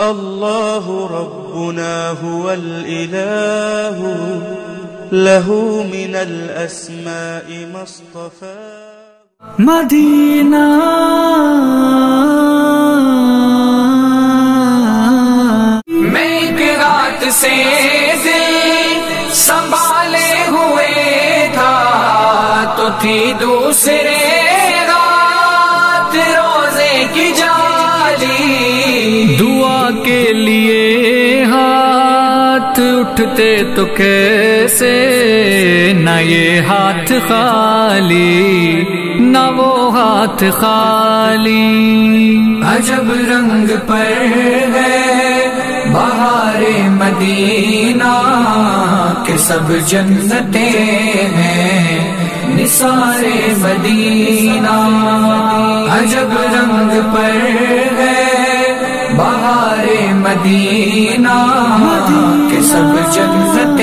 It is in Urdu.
اللہ ربنا هو الإله له من الأسماء ما اصطفى مدینہ میں ایک رات سے دل سنبھالے ہوئے تھا تو تھی دوسرے رات روزے کی جالی، دعا کے لیے ہاتھ اٹھتے تو کیسے، نہ یہ ہاتھ خالی نہ وہ ہاتھ خالی، عجب رنگ پر ہے بہار مدینہ کہ سب جنتیں ہیں نثار مدینہ، عجب رنگ پر ہے بہار مدینہ کہ سب جنت